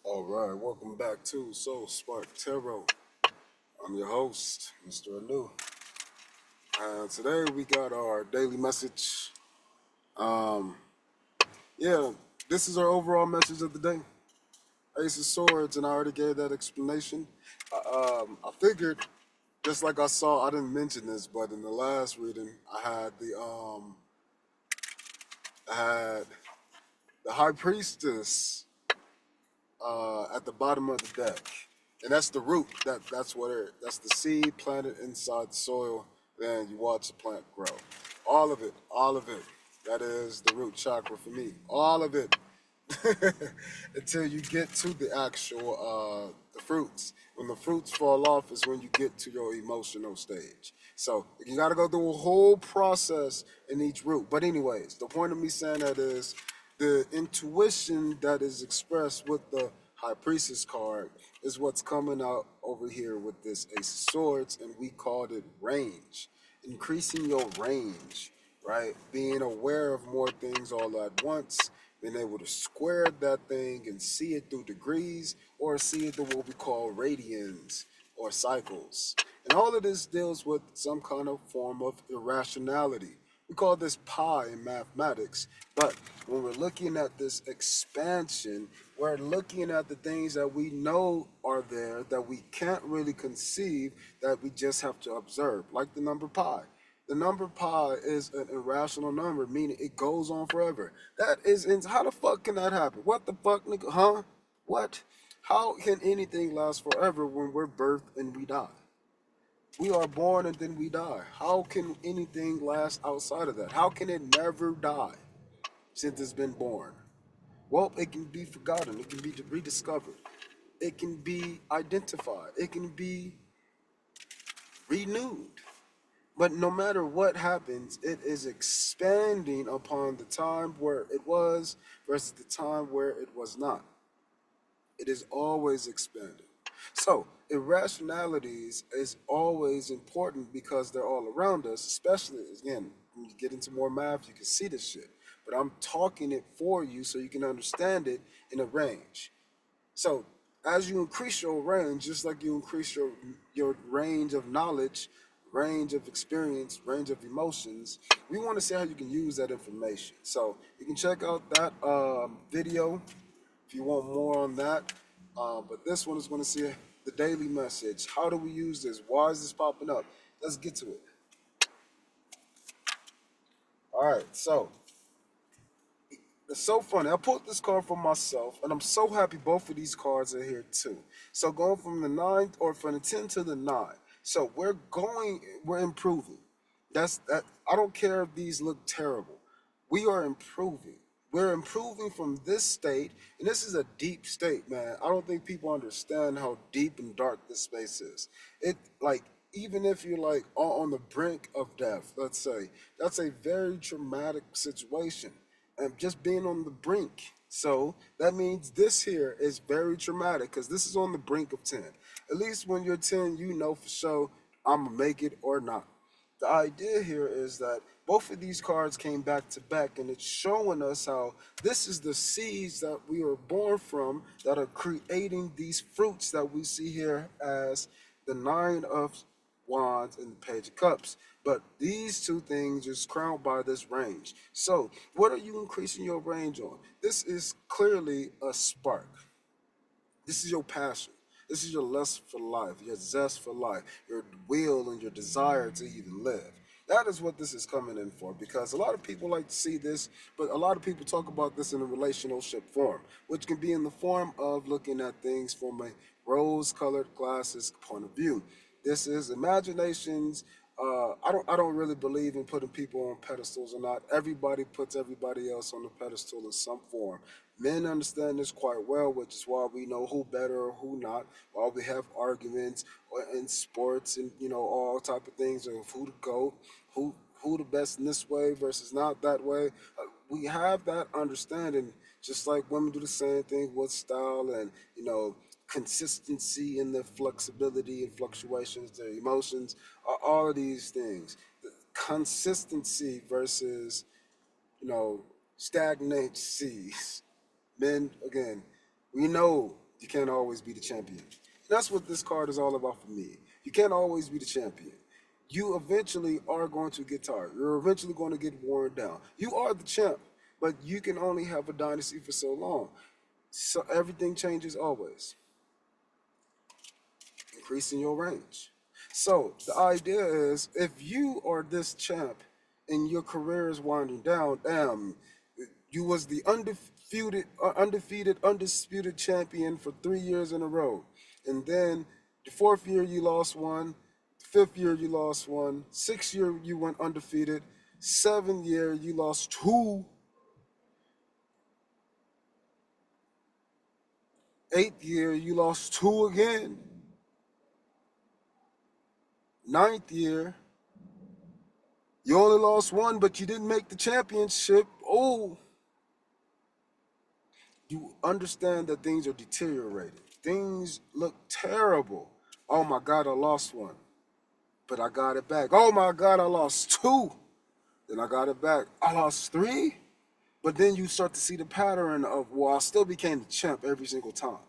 All right, welcome back to Soul Spark Tarot. I'm your host, Mr. Anu. And today we got our daily message. Um, yeah, this is our overall message of the day. Ace of Swords, and I already gave that explanation. I figured, just like I didn't mention this, but in the last reading, I had the High Priestess at the bottom of the deck, and that's the root. That's the seed planted inside the soil. Then you watch the plant grow. All of it. That is the root chakra for me. All of it, until you get to the actual the fruits. When the fruits fall off is when you get to your emotional stage. So you got to go through a whole process in each root. But anyways, the point of me saying that is the intuition that is expressed with the High Priestess card is what's coming out over here with this Ace of Swords, and we called it range. Increasing your range, right? Being aware of more things all at once, being able to square that thing and see it through degrees or see it through what we call radians or cycles. And all of this deals with some kind of form of irrationality. We call this pi in mathematics, but when we're looking at this expansion, we're looking at the things that we know are there that we can't really conceive, that we just have to observe, like the number pi. The number pi is an irrational number, meaning it goes on forever. How the fuck can that happen? What the fuck, nigga? Huh? What? How can anything last forever when we're birthed and we die? We are born and then we die. How can anything last outside of that? How can it never die since it's been born? Well, it can be forgotten. It can be rediscovered. It can be identified. It can be renewed. But no matter what happens, it is expanding upon the time where it was versus the time where it was not. It is always expanding. So, irrationalities is always important because they're all around us, especially, again, when you get into more math, you can see this shit. But I'm talking it for you so you can understand it in a range. So, as you increase your range, just like you increase your range of knowledge, range of experience, range of emotions, we want to see how you can use that information. So, you can check out that video if you want more on that. But this one is going to see the daily message. How do we use this? Why is this popping up? Let's get to it. All right, so it's so funny. I pulled this card for myself, and I'm so happy both of these cards are here too. So going from the 9 or from the 10 to the 9. So we're improving. That's that. I don't care if these look terrible. We are improving. We're improving from this state, and this is a deep state, man. I don't think people understand how deep and dark this space is. It like even if you're like on the brink of death, let's say, that's a very traumatic situation and just being on the brink. So that means this here is very traumatic because this is on the brink of 10. At least when you're 10, you know for sure I'm going to make it or not. The idea here is that both of these cards came back to back, and it's showing us how this is the seeds that we are born from that are creating these fruits that we see here as the Nine of Wands and the Page of Cups. But these two things is crowned by this range. So, what are you increasing your range on? This is clearly a spark. This is your passion. This is your lust for life, your zest for life, your will and your desire to even live. That is what this is coming in for, because a lot of people like to see this, but a lot of people talk about this in a relationship form, which can be in the form of looking at things from a rose-colored glasses point of view. This is imaginations. I don't really believe in putting people on pedestals or not. Everybody puts everybody else on the pedestal in some form. Men understand this quite well, which is why we know who better or who not. Why we have arguments in sports and all type of things of who to go, who the best in this way versus not that way. We have that understanding, just like women do the same thing with style and consistency in their flexibility and fluctuations, their emotions, all of these things. The consistency versus stagnancy. Men, again, we know You can't always be the champion. That's what this card is all about for me. You can't always be the champion. You eventually are going to get tired. You're eventually going to get worn down. You are the champ, but you can only have a dynasty for so long. So everything changes always, increasing your range. So the idea is, if you are this champ and your career is winding down, damn, you was the undisputed champion for 3 years in a row, and then the fourth year you lost one, fifth year you lost one, sixth year you went undefeated, seventh year you lost two, eighth year you lost two again, ninth year you only lost one, but you didn't make the championship. Oh, you understand that things are deteriorating. Things look terrible. Oh my God, I lost one, but I got it back. Oh my God, I lost two, then I got it back. I lost three, but then you start to see the pattern of, well, I still became the champ every single time.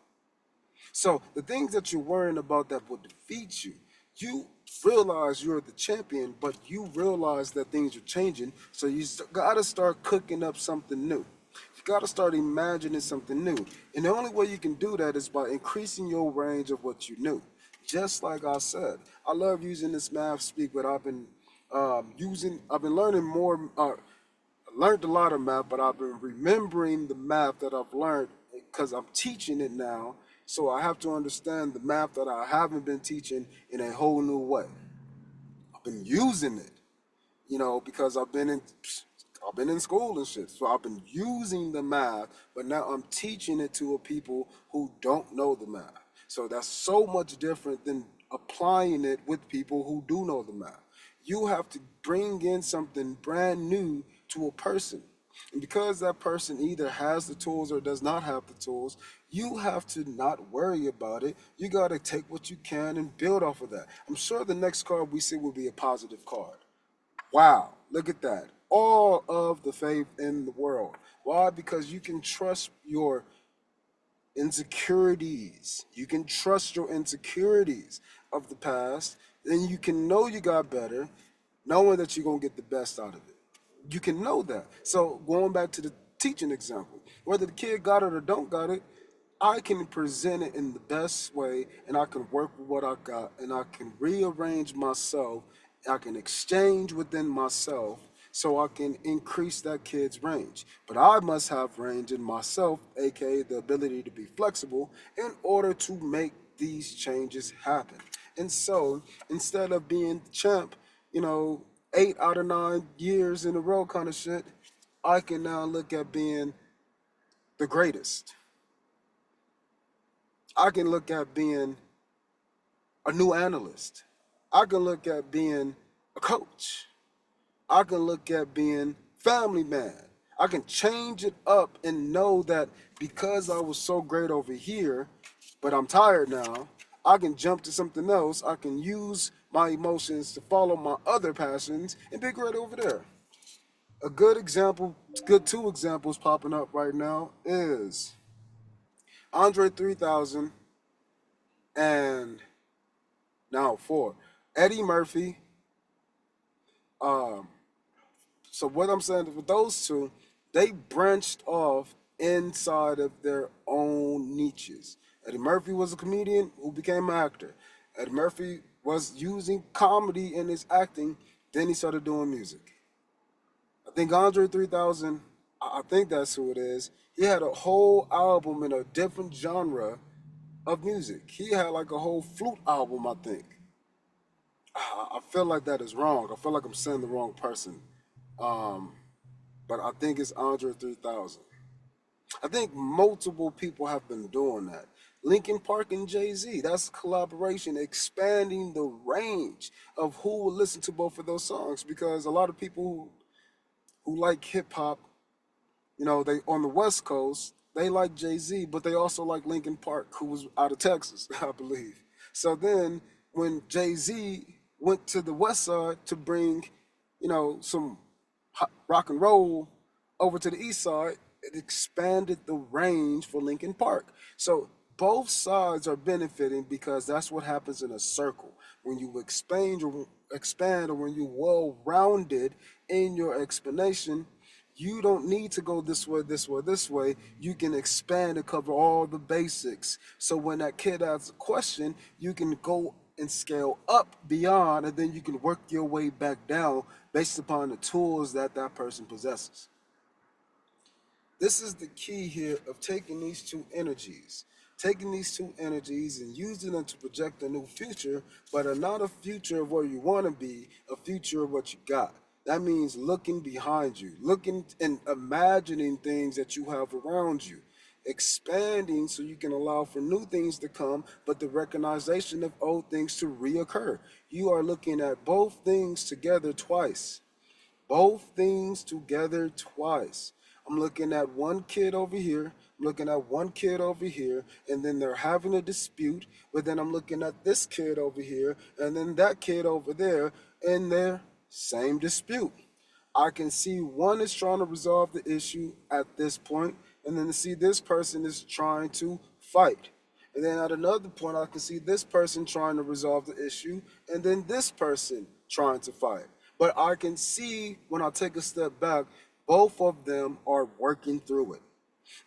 So the things that you're worrying about that will defeat you, you realize you're the champion, but you realize that things are changing. So you got to start cooking up something new. You got to start imagining something new. And the only way you can do that is by increasing your range of what you knew. Just like I said, I love using this math speak, but I've been learning more. Learned a lot of math, but I've been remembering the math that I've learned because I'm teaching it now. So I have to understand the math that I haven't been teaching in a whole new way. I've been using it, because I've been in school and shit. So I've been using the math, but now I'm teaching it to a people who don't know the math. So that's so much different than applying it with people who do know the math. You have to bring in something brand new to a person. And because that person either has the tools or does not have the tools, you have to not worry about it. You got to take what you can and build off of that. I'm sure the next card we see will be a positive card. Wow, look at that. All of the faith in the world. Why? Because you can trust your insecurities. You can trust your insecurities of the past. Then you can know you got better, knowing that you're going to get the best out of it. You can know that. So going back to the teaching example, whether the kid got it or don't got it, I can present it in the best way, and I can work with what I got, and I can rearrange myself. I can exchange within myself so I can increase that kid's range. But I must have range in myself, aka the ability to be flexible, in order to make these changes happen. And so instead of being the champ, you know, 8 out of 9 years in a row kind of shit, I can now look at being the greatest. I can look at being a new analyst. I can look at being a coach. I can look at being family man. I can change it up and know that because I was so great over here, but I'm tired now, I can jump to something else. I can use my emotions to follow my other passions and be great over there. A good example, good two examples popping up right now is Andre 3000 and now four, Eddie Murphy. Um, so what I'm saying with those two, they branched off inside of their own niches. Eddie Murphy was a comedian who became an actor. Eddie Murphy was using comedy in his acting, then he started doing music. I think Andre 3000, I think that's who it is. He had a whole album in a different genre of music. He had like a whole flute album, I think. I feel like that is wrong. I feel like I'm saying the wrong person. Um, but I think it's Andre 3000. I think multiple people have been doing that. Linkin Park and Jay-Z, that's collaboration, expanding the range of who will listen to both of those songs, because a lot of people who like hip hop, they on the West Coast, they like Jay-Z, but they also like Linkin Park, who was out of Texas, I believe. So then when Jay-Z went to the West Side to bring, some rock and roll over to the East Side, it expanded the range for Linkin Park. So both sides are benefiting because that's what happens in a circle. When you expand or when you're well rounded in your explanation, you don't need to go this way, this way, this way. You can expand and cover all the basics. So when that kid asks a question, you can go and scale up beyond, and then you can work your way back down based upon the tools that that person possesses. This is the key here of taking these two energies and using them to project a new future, but not a future of where you want to be, a future of what you got. That means looking behind you, looking and imagining things that you have around you, expanding so you can allow for new things to come, but the recognition of old things to reoccur. You are looking at both things together twice. Both things together twice. I'm looking at one kid over here, I'm looking at one kid over here, and then they're having a dispute, but then I'm looking at this kid over here, and then that kid over there, and they're same dispute. I can see one is trying to resolve the issue at this point, and then see this person is trying to fight. And then at another point, I can see this person trying to resolve the issue, and then this person trying to fight. But I can see when I take a step back, both of them are working through it.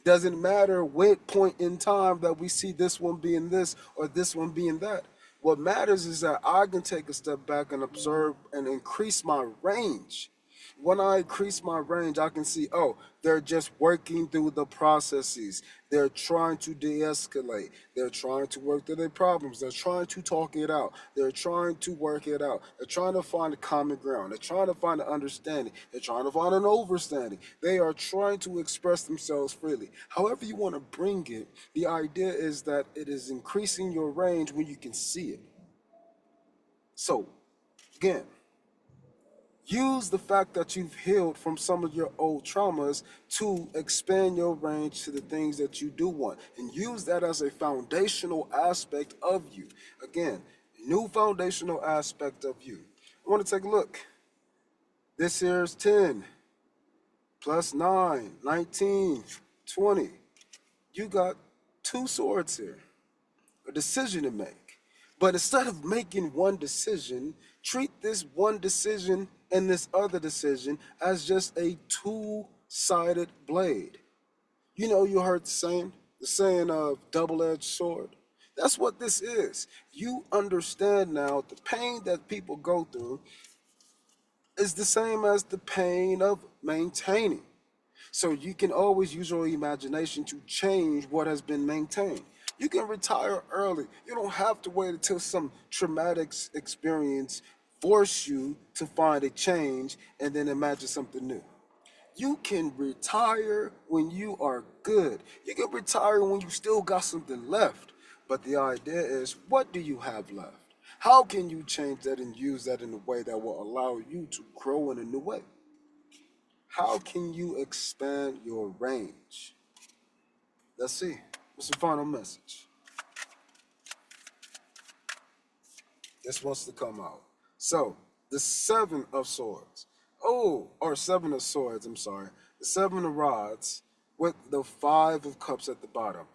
Doesn't matter what point in time that we see this one being this or this one being that. What matters is that I can take a step back and observe and increase my range. When I increase my range, I can see, oh, they're just working through the processes. They're trying to de-escalate. They're trying to work through their problems. They're trying to talk it out. They're trying to work it out. They're trying to find a common ground. They're trying to find an understanding. They're trying to find an overstanding. They are trying to express themselves freely. However you want to bring it, the idea is that it is increasing your range when you can see it. So, again, use the fact that you've healed from some of your old traumas to expand your range to the things that you do want. And use that as a foundational aspect of you. Again, new foundational aspect of you. I want to take a look. This here's 10 plus 9, 19, 20. You got two swords here. A decision to make. But instead of making one decision, treat this one decision and this other decision as just a two-sided blade. You know, you heard the saying of double-edged sword. That's what this is. You understand now the pain that people go through is the same as the pain of maintaining. So you can always use your imagination to change what has been maintained. You can retire early. You don't have to wait until some traumatic experience force you to find a change and then imagine something new. You can retire when you are good. You can retire when you still got something left. But the idea is, what do you have left? How can you change that and use that in a way that will allow you to grow in a new way? How can you expand your range? Let's see. What's the final message? This wants to come out. So, the Seven of Swords. Oh, or Seven of Swords, I'm sorry. The Seven of Rods with the Five of Cups at the bottom.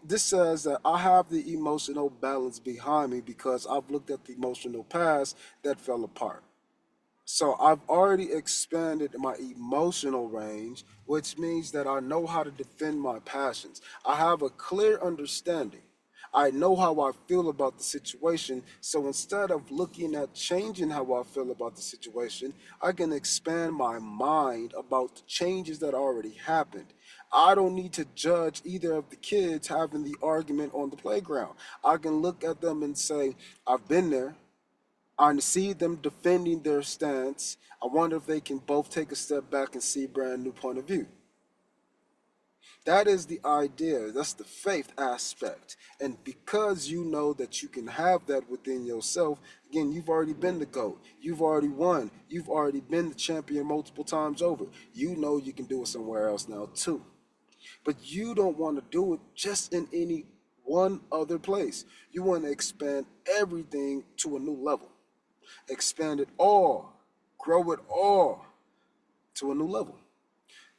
This says that I have the emotional balance behind me because I've looked at the emotional past that fell apart. So I've already expanded my emotional range, which means that I know how to defend my passions. I have a clear understanding. I know how I feel about the situation. So instead of looking at changing how I feel about the situation, I can expand my mind about the changes that already happened. I don't need to judge either of the kids having the argument on the playground. I can look at them and say, I've been there. I see them defending their stance. I wonder if they can both take a step back and see a brand new point of view. That is the idea. That's the faith aspect. And because you know that you can have that within yourself, again, you've already been the GOAT. You've already won. You've already been the champion multiple times over. You know you can do it somewhere else now too. But you don't want to do it just in any one other place. You want to expand everything to a new level. Expand it all, grow it all to a new level.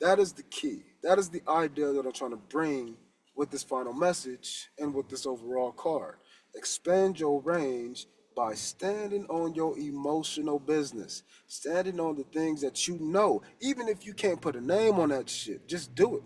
That is the key. That is the idea that I'm trying to bring with this final message and with this overall card. Expand your range by standing on your emotional business, standing on the things that you know. Even if you can't put a name on that shit, just do it.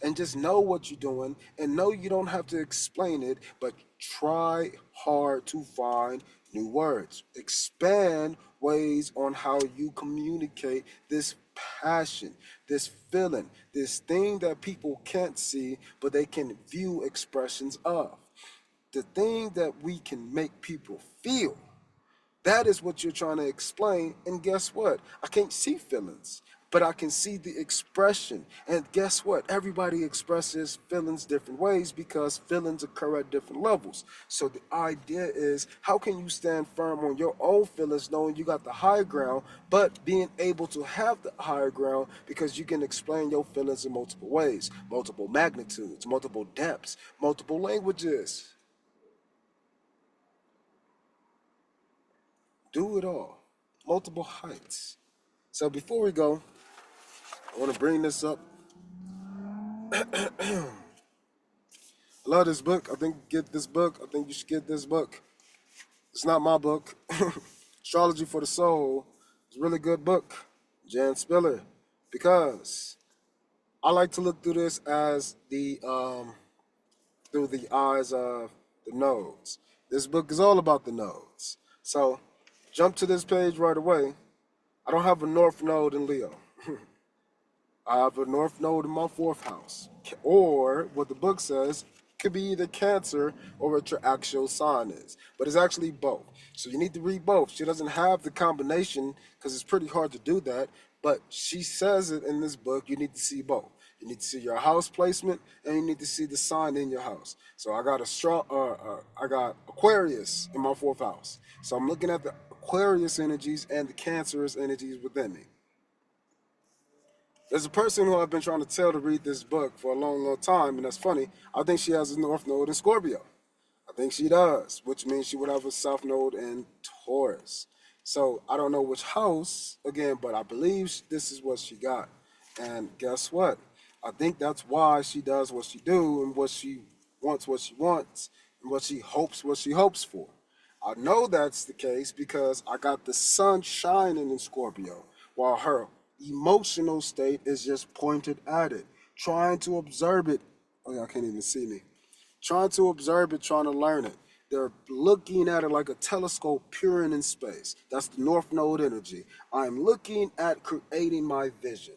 And just know what you're doing and know you don't have to explain it, but try hard to find new words. Expand ways on how you communicate this passion, this feeling, this thing that people can't see, but they can view expressions of. The thing that we can make people feel. That is what you're trying to explain. And guess what? I can't see feelings, but I can see the expression. And guess what? Everybody expresses feelings different ways because feelings occur at different levels. So the idea is, how can you stand firm on your own feelings knowing you got the high ground, but being able to have the higher ground because you can explain your feelings in multiple ways, multiple magnitudes, multiple depths, multiple languages. Do it all. Multiple heights. So before we go, I want to bring this up. I love this book. I think get this book. I think you should get this book. It's not my book. Astrology for the Soul. It's a really good book. Jan Spiller. Because I like to look through this as through the eyes of the nodes. This book is all about the nodes. So jump to this page right away. I don't have a north node in Leo. I have a north node in my fourth house. Or what the book says, could be either Cancer or what your actual sign is. But it's actually both. So you need to read both. She doesn't have the combination because it's pretty hard to do that. But she says it in this book, you need to see both. You need to see your house placement and you need to see the sign in your house. So I got I got Aquarius in my fourth house. So I'm looking at the Aquarius energies and the Cancerous energies within me. There's a person who I've been trying to tell to read this book for a long, long time, and that's funny. I think she has a North Node in Scorpio. I think she does, which means she would have a South Node in Taurus. So I don't know which house, again, but I believe this is what she got. And guess what? I think that's why she does what she do and what she wants, and what she hopes for. I know that's the case because I got the sun shining in Scorpio while her emotional state is just pointed at it, trying to observe it. Oh, y'all can't even see me. Trying to observe it, trying to learn it. They're looking at it like a telescope peering in space. That's the North Node energy. I'm looking at creating my vision.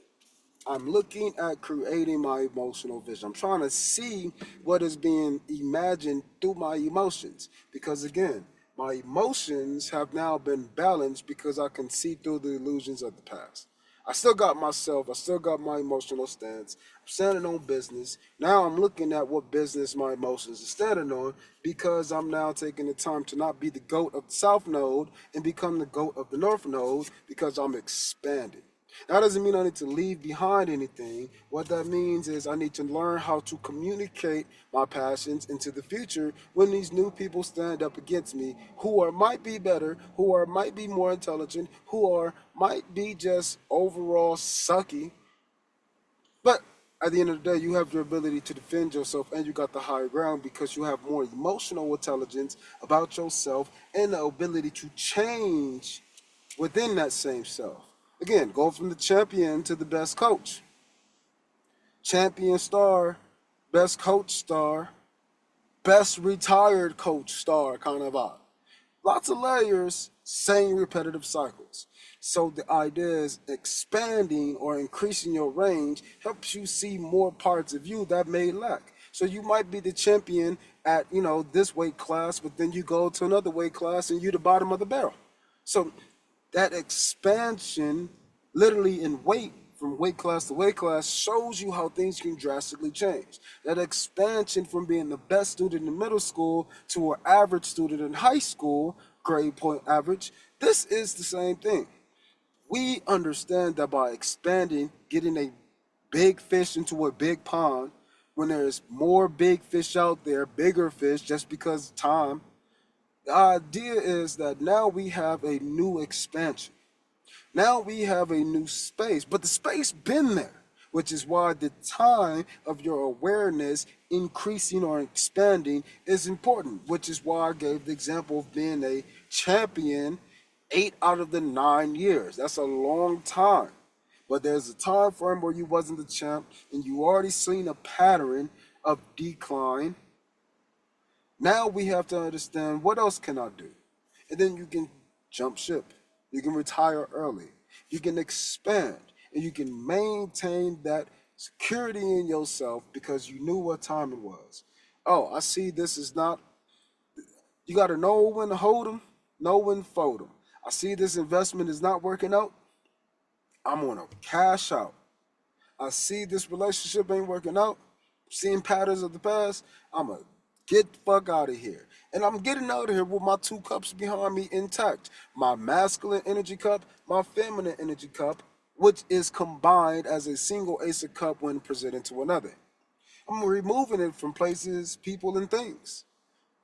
I'm looking at creating my emotional vision. I'm trying to see what is being imagined through my emotions. Because again, my emotions have now been balanced because I can see through the illusions of the past. I still got myself. I still got my emotional stance. I'm standing on business. Now I'm looking at what business my emotions are standing on because I'm now taking the time to not be the goat of the South Node and become the goat of the North Node because I'm expanding. That doesn't mean I need to leave behind anything. What that means is I need to learn how to communicate my passions into the future when these new people stand up against me who are might be better, who are might be more intelligent, who are might be just overall sucky. But at the end of the day, you have your ability to defend yourself and you got the higher ground because you have more emotional intelligence about yourself and the ability to change within that same self. Again, go from the champion to the best coach. Champion star, best coach star, best retired coach star kind of vibe. Lots of layers, same repetitive cycles. So the idea is expanding or increasing your range helps you see more parts of you that may lack. So you might be the champion at, this weight class, but then you go to another weight class and you're the bottom of the barrel. So that expansion, literally in weight, from weight class to weight class, shows you how things can drastically change. That expansion from being the best student in middle school to an average student in high school, grade point average, this is the same thing. We understand that by expanding, getting a big fish into a big pond, when there's more big fish out there, bigger fish, just because of time, the idea is that now we have a new expansion. Now we have a new space, but the space been there. which is why the time of your awareness increasing or expanding is important, which is why I gave the example of being a champion 8 out of the 9 years. That's a long time. But there's a time frame where you wasn't the champ and you already seen a pattern of decline. Now we have to understand, what else can I do? And then you can jump ship. You can retire early. You can expand and you can maintain that security in yourself because you knew what time it was. Oh, I see this is not, you got to know when to hold them, know when to fold them. I see this investment is not working out. I'm going to cash out. I see this relationship ain't working out. Seeing patterns of the past. I'm going to get the fuck out of here. And I'm getting out of here with my 2 cups behind me intact. My masculine energy cup, my feminine energy cup, which is combined as a single ace of cup when presented to another. I'm removing it from places, people, and things.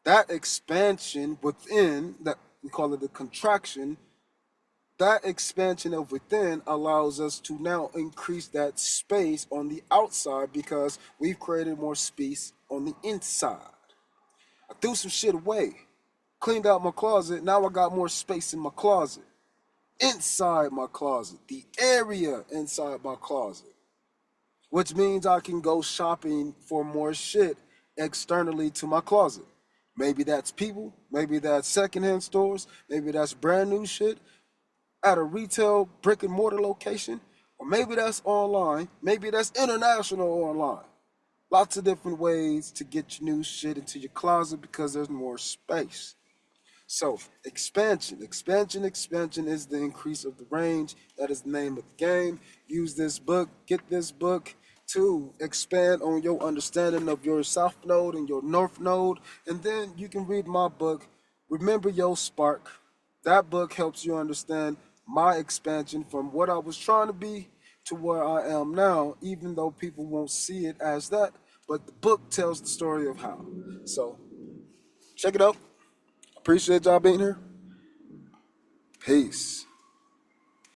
That expansion within, that we call it the contraction, that expansion of within allows us to now increase that space on the outside because we've created more space on the inside. I threw some shit away, cleaned out my closet. Now I got more space in my closet. Inside my closet, the area inside my closet, which means I can go shopping for more shit externally to my closet. Maybe that's people, maybe that's secondhand stores, maybe that's brand new shit at a retail brick and mortar location, or maybe that's online, maybe that's international online. Lots of different ways to get your new shit into your closet because there's more space. So expansion is the increase of the range. That is the name of the game. Use this book, get this book to expand on your understanding of your South Node and your North Node. And then you can read my book, Remember Your Spark. That book helps you understand my expansion from what I was trying to be to where I am now, even though people won't see it as that. But the book tells the story of how. So check it out. Appreciate y'all being here. Peace.